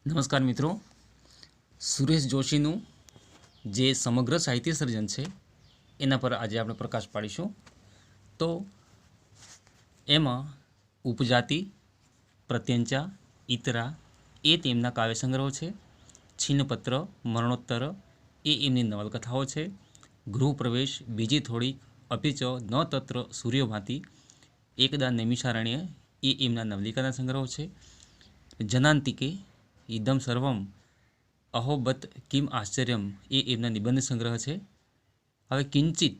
નમસ્કાર મિત્રો, સુરેશ જોશીનું જે સમગ્ર સાહિત્ય સર્જન છે એના પર આજે આપણે પ્રકાશ પાડીશું. તો એમાં ઉપજાતિ, પ્રત્યંચા, ઈતરા એ તેમના કાવ્ય સંગ્રહો છે. છિન્નપત્ર, મરણોત્તર એ એમની નવલકથાઓ છે. ગૃહપ્રવેશ, બીજી થોડીક, અપિચ ન તત્ર સૂર્યભાતિ, એકદા નૈમિષારણ્ય એ એમના નવલિકાના સંગ્રહો છે. જનાંતિકે, ઇદમ સર્વમ, અહોબત કિમ આશ્ચર્યમ એ એમના નિબંધ સંગ્રહ છે. હવે કિંચિત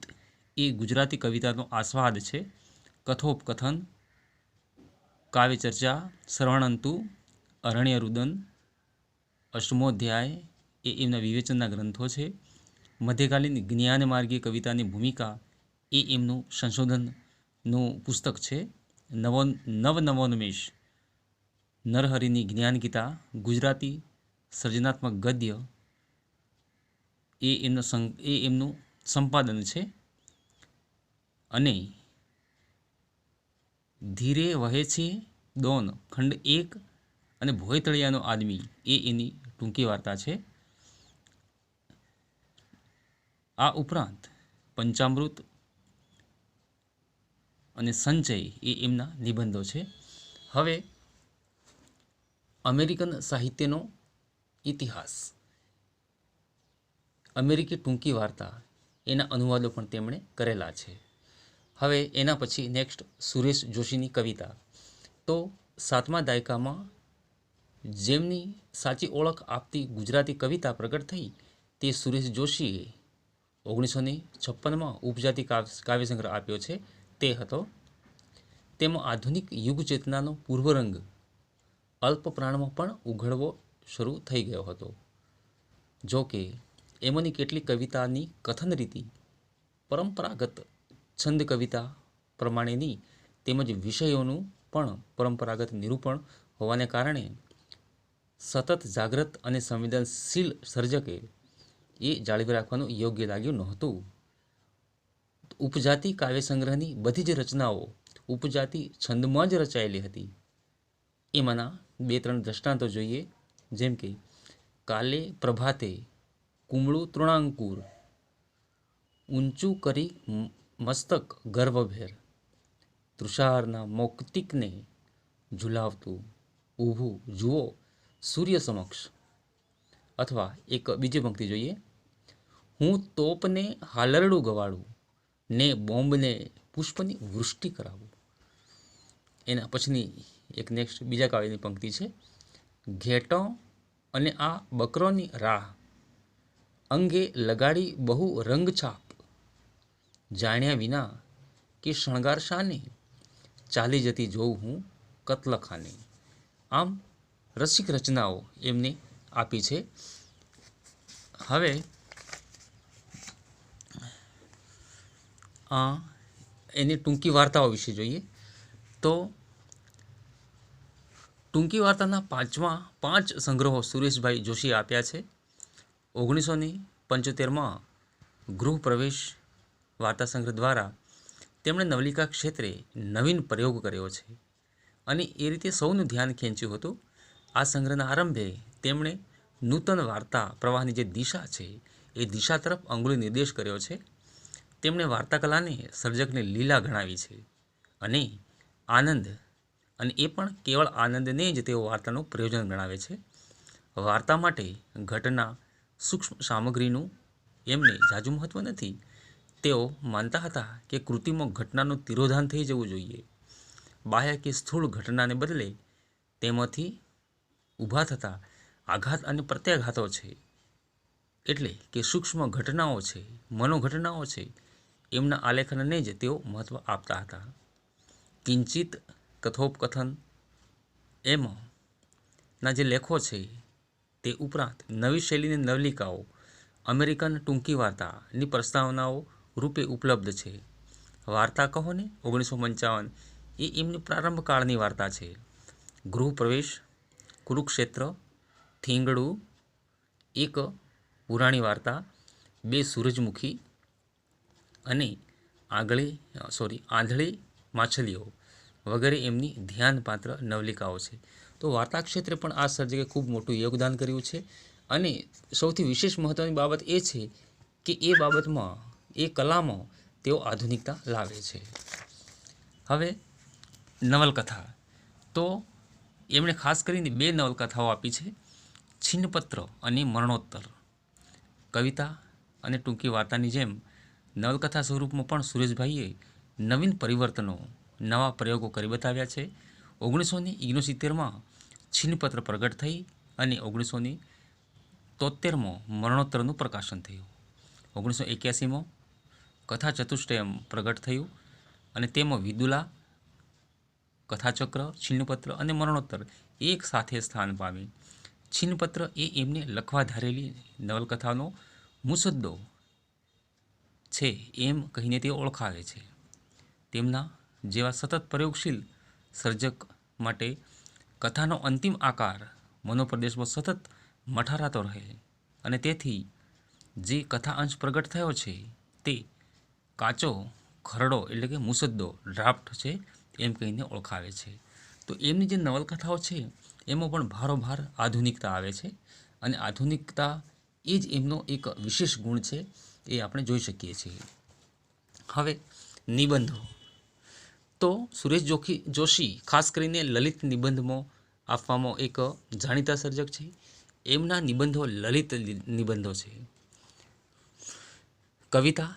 એ ગુજરાતી કવિતાનો આસ્વાદ છે. કથોપકથન, કાવ્યચર્ચા, શ્રવણંતુ, અરણ્યરુદન, અષ્ટમોધ્યાય એ એમના વિવેચનના ગ્રંથો છે. મધ્યકાલીન જ્ઞાનમાર્ગીય કવિતાની ભૂમિકા એ એમનું સંશોધનનું પુસ્તક છે. નવનવોન્મેષ, નરહરિની જ્ઞાન ગીતા, ગુજરાતી સર્જનાત્મક ગદ્ય એ એમનું સંપાદન છે. અને ધીરે વહે છે દોન, ખંડ 1 અને ભોયતળિયાનો આદમી એ એની ટૂંકી વાર્તા છે. આ ઉપરાંત પંચામૃત અને સંચય એ એમના નિબંધો છે. હવે અમેરિકન સાહિત્યનો ઇતિહાસ, અમેરિકી ટૂંકી વાર્તા એના અનુવાદો પણ તેમણે કરેલા છે. હવે એના પછી નેક્સ્ટ સુરેશ જોશીની કવિતા. તો 7મા દાયકામાં જેમની સાચી ઓળખ આપતી ગુજરાતી કવિતા પ્રગટ થઈ તે સુરેશ જોશીએ 1956માં ઉપજાતિ કાવ્ય સંગ્રહ આપ્યો છે તે હતો. તેમાં આધુનિક યુગ ચેતનાનો પૂર્વરંગ અલ્પ પ્રાણમાં પણ ઉઘડવો શરૂ થઈ ગયો હતો. જો કે એમાંની કેટલીક કવિતાની કથન રીતિ પરંપરાગત છંદ કવિતા પ્રમાણેની તેમજ વિષયોનું પણ પરંપરાગત નિરૂપણ હોવાને કારણે સતત જાગ્રત અને સંવેદનશીલ સર્જકે એ જાળવી રાખવાનું યોગ્ય લાગ્યું નહોતું. ઉપજાતિ કાવ્ય સંગ્રહની બધી જ રચનાઓ ઉપજાતિ છંદમાં જ રચાયેલી હતી. એમાંના 2-3 દ્રષ્ટાંતો જોઈએ. જેમ કે કાલે પ્રભાતે કુમળું તૃણાંકુર, ઊંચું કરી મસ્તક ગર્વભેર, તૃષારના મૌક્તિકને ઝુલાવતું, ઊભું જુઓ સૂર્ય સમક્ષ. અથવા એક બીજી પંક્તિ જોઈએ, હું તોપને હાલરડું ગવાડું ને બોમ્બને પુષ્પની વૃષ્ટિ કરાવું. એના પછીની એક નેક્સ્ટ બીજા કાવ્યની પંક્તિ છે, ઘેટો અને આ બકરોની રાહ, અંગે લગાડી બહુ રંગછાપ, જાણ્યા વિના કે શણગાર શાને, ચાલી જતી જોઉં હું કતલખાને. આમ રસિક રચનાઓ એમને આપી છે. હવે એની ટૂંકી વાર્તાઓ વિશે જોઈએ. તો ટૂંકી વાર્તાના 5 સંગ્રહો સુરેશભાઈ જોશીએ આપ્યા છે. 1975માં ગૃહપ્રવેશ વાર્તા સંગ્રહ દ્વારા તેમણે નવલિકા ક્ષેત્રે નવીન પ્રયોગ કર્યો છે અને એ રીતે સૌનું ધ્યાન ખેંચ્યું હતું. આ સંગ્રહના આરંભે તેમણે નૂતન વાર્તા પ્રવાહની જે દિશા છે એ દિશા તરફ અંગુલી નિર્દેશ કર્યો છે. તેમણે વાર્તાકલાને સર્જકને લીલા ગણાવી છે અને આનંદ, અને એ પણ કેવળ આનંદને જ તેઓ વાર્તાનું પ્રયોજન ગણાવે છે. વાર્તા માટે ઘટના, સૂક્ષ્મ સામગ્રીનું એમને ઝાઝુ મહત્ત્વ નથી. તેઓ માનતા હતા કે કૃતિમાં ઘટનાનું તિરોધાન થઈ જવું જોઈએ. બાહ્ય કે સ્થૂળ ઘટનાને બદલે તેમાંથી ઊભા થતા આઘાત અને પ્રત્યાઘાતો છે, એટલે કે સૂક્ષ્મ ઘટનાઓ છે, મનોઘટનાઓ છે, એમના આલેખનને જ તેઓ મહત્ત્વ આપતા હતા. કિંચિત, કથોપકથન એમાંના જે લેખો છે તે ઉપરાંત નવી શૈલીની નવલિકાઓ અમેરિકન ટૂંકી વાર્તાની પ્રસ્તાવનાઓ રૂપે ઉપલબ્ધ છે. વાર્તા કહો ને 1955 એ એમની પ્રારંભકાળની વાર્તા છે. ગૃહપ્રવેશ, કુરુક્ષેત્ર, થીંગડું, એક પુરાણી વાર્તા, 2 સૂરજમુખી અને આંધળી માછલીઓ વગેરે એમની ધ્યાનપાત્ર નવલિકાઓ છે. તો તો વાર્તા ક્ષેત્રે પણ આ સર્જકે ખૂબ મોટું યોગદાન કર્યું છે અને સૌથી વિશેષ મહત્ત્વની બાબત એ છે કે એ બાબતમાં એ કલામાં તેઓ આધુનિકતા લાવે છે. હવે નવલકથા, તો એમણે ખાસ કરીને 2 નવલકથાઓ આપી છે, છિન્નપત્ર અને મરણોત્તર. કવિતા અને ટૂંકી વાર્તાની જેમ નવલકથા સ્વરૂપમાં પણ સુરેશભાઈએ નવીન પરિવર્તનો, નવા પ્રયોગો કરી બતાવ્યા છે. 1969માં છિન્નપત્ર પ્રગટ થઈ અને 1973માં મરણોત્તરનું પ્રકાશન થયું. 1981માં કથા ચતુષ્ટયમ પ્રગટ થયું અને તેમાં વિદુલા, કથાચક્ર, છિન્નપત્ર અને મરણોત્તર એક સાથે સ્થાન પામી. છિન્નપત્ર એ એમને લખવા ધારેલી નવલકથાનો મુસદ્દો છે એમ કહીને તે ઓળખાવે છે. તેમના જેવા સતત પ્રયોગશીલ સર્જક માટે કથાનો અંતિમ આકાર મનોપ્રદેશમાં સતત મઠારાતો રહે અને તેથી જે કથા અંશ પ્રગટ થયો છે તે કાચો ખરડો એટલે કે મુસદ્દો, ડ્રાફ્ટ છે એમ કહીને ઓળખાવે છે. તો એમની જે નવલકથાઓ છે એમાં પણ ભારોભાર આધુનિકતા આવે છે અને આધુનિકતા એ જ એમનો એક વિશેષ ગુણ છે, એ આપણે જોઈ શકીએ છીએ. હવે નિબંધો, તો સુરેશ જોશી ખાસ કરીને લલિત નિબંધમાં આપવામાં એક જાણીતા સર્જક છે. એમના નિબંધો લલિત નિબંધો છે. કવિતા,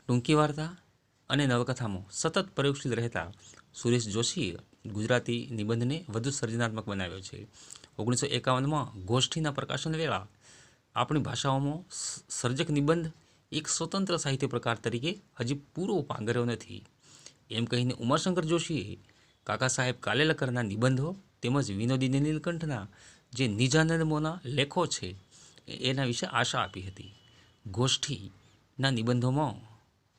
ટૂંકી વાર્તા અને નવલકથામાં સતત પ્રયોગશીલ રહેતા સુરેશ જોશીએ ગુજરાતી નિબંધને વધુ સર્જનાત્મક બનાવ્યો છે. 1951માં ગોષ્ઠીના પ્રકાશન વેળા આપણી ભાષાઓમાં સર્જક નિબંધ એક સ્વતંત્ર સાહિત્ય પ્રકાર તરીકે હજી પૂરો પાંગર્યો નથી એમ કહીને ઉમાશંકર જોશીએ કાકા સાહેબ કાલેલકરના નિબંધો તેમજ વિનોદી નીલકંઠના જે નિજાનંદમોના લેખો છે એના વિશે આશા આપી હતી. ગોષ્ઠીના નિબંધોમાં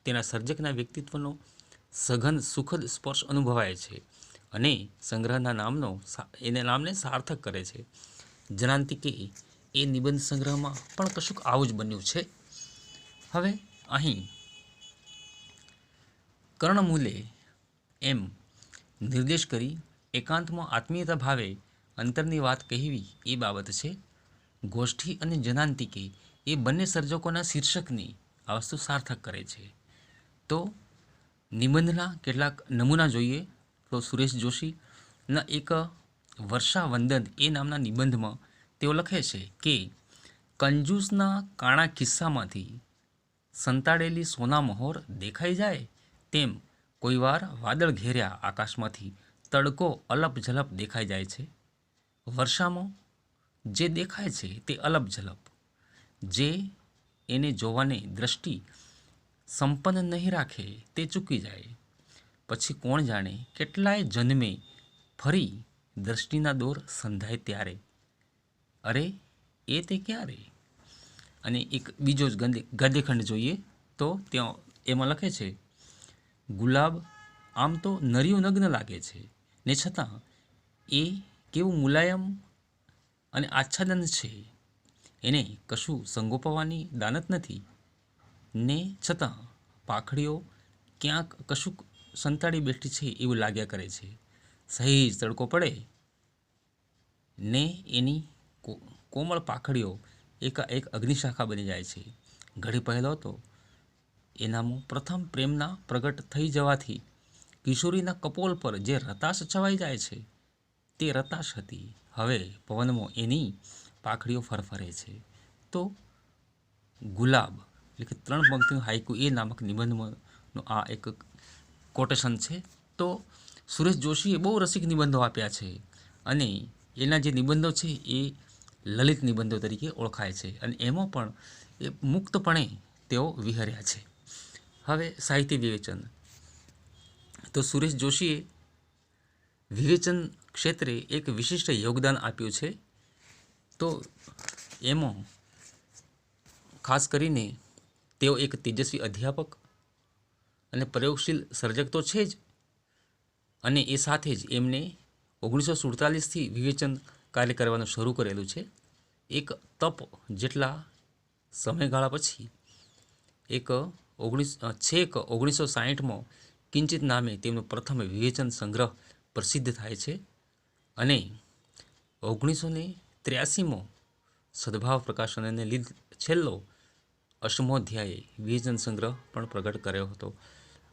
તેના સર્જકના વ્યક્તિત્વનો સઘન સુખદ સ્પર્શ અનુભવાય છે અને સંગ્રહના નામને સાર્થક કરે છે. જનાંતિકે એ નિબંધ સંગ્રહમાં પણ કશુંક આવું જ બન્યું છે. હવે અહીં કર્ણમૂલે એમ નિર્દેશ કરી એકાંતમાં આત્મીયતા ભાવે અંતરની વાત કહેવી એ બાબત છે. ગોષ્ઠી અને જનાંતિકે એ બંને સર્જકોના શીર્ષકની આ વસ્તુ સાર્થક કરે છે. તો નિબંધના કેટલાક નમૂના જોઈએ તો સુરેશ જોશીના એક વર્ષાવંદન એ નામના નિબંધમાં તેઓ લખે છે કે કંજૂસના કાણા ખિસ્સામાંથી સંતાડેલી સોના મહોર દેખાઈ જાય તેમ કોઈવાર વાદળ ઘેર્યા આકાશમાંથી તડકો અલપ ઝલપ દેખાઈ જાય છે. વર્ષામાં જે દેખાય છે તે અલપ ઝલપ, જે એને જોવાની દ્રષ્ટિ સંપન્ન નહીં રાખે તે ચૂકી જાય. પછી કોણ જાણે કેટલાય જન્મે ફરી દ્રષ્ટિના દોર સંધાય ત્યારે, અરે એ તે ક્યારે. અને એક બીજો જ ગદ્યખંડ જોઈએ તો ત્યાં એમાં લખે છે, ગુલાબ આમ તો નરિયું નગ્ન લાગે છે ને છતાં એ કેવું મુલાયમ અને આચ્છાદન છે, એને કશું સંગોપવાની દાનત નથી ને છતાં પાખડીઓ ક્યાંક કશુંક સંતાડી બેઠી છે એવું લાગ્યા કરે છે. સહેજ તડકો પડે ને એની કોમળ પાખડીઓ એકાએક અગ્નિશાખા બની જાય છે. ઘડી પહેલો તો એનામાં પ્રથમ પ્રેમના પ્રગટ થઈ જવાથી કિશોરીના કપોલ પર જે રતાશ છવાઈ જાય છે તે રતાશ હતી, હવે પવનમાં એની પાખડીઓ ફરફરે છે. તો ગુલાબ એટલે કે 3 પંક્તિનું હાઈકુ એ નામક નિબંધનો આ એક કોટેશન છે. તો સુરેશ જોશીએ બહુ રસિક નિબંધો આપ્યા છે અને એના જે નિબંધો છે એ લલિત નિબંધો તરીકે ઓળખાય છે અને એમાં પણ એ મુક્તપણે તેઓ વિહર્યા છે. હવે સાહિત્ય વિવેચન, તો સુરેશ જોશીએ વિવેચન ક્ષેત્રે એક વિશિષ્ટ યોગદાન આપ્યું છે. તો એમાં ખાસ કરીને તેઓ એક તેજસ્વી અધ્યાપક અને પ્રયોગશીલ સર્જક તો છે જ, અને એ સાથે જ એમને 1947થી વિવેચન કાર્ય કરવાનું શરૂ કરેલું છે. એક તપ જેટલા સમયગાળા પછી છેક 1960માં કિંચિત નામે તેમનો પ્રથમ વિવેચન સંગ્રહ પ્રસિદ્ધ થાય છે અને 1983મો સદભાવ પ્રકાશનને લીધે છેલ્લો 8મો અધ્યાયે વિવેચન સંગ્રહ પણ પ્રગટ કર્યો હતો.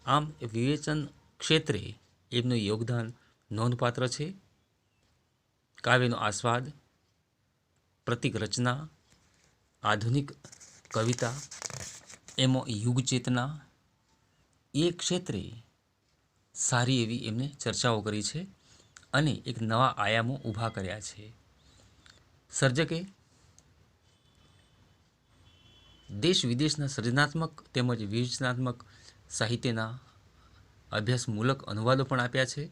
આમ વિવેચન ક્ષેત્રે એમનું યોગદાન નોંધપાત્ર છે. કાવ્યનો આસ્વાદ, પ્રતિક રચના, આધુનિક કવિતા, એમાં યુગ ચેતના, એ ક્ષેત્રે સારી એવી એમને ચર્ચાઓ કરી છે અને એક નવા આયામો ઊભા કર્યા છે. સર્જકે દેશ વિદેશના સર્જનાત્મક તેમજ વિવેચનાત્મક સાહિત્યના અભ્યાસમૂલક અનુવાદો પણ આપ્યા છે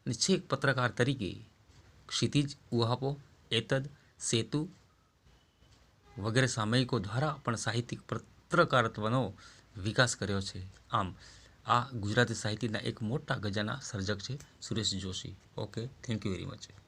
અને છેક પત્રકાર તરીકે ક્ષિતિજ, ઉહાપો, એતદ, સેતુ વગેરે સામયિકો દ્વારા પણ સાહિત્યિક પત્રકારત્વનો વિકાસ કર્યો છે. આમ આ ગુજરાતી સાહિત્યના એક મોટા ગજાના સર્જક છે Suresh Joshi. Okay, thank you very much.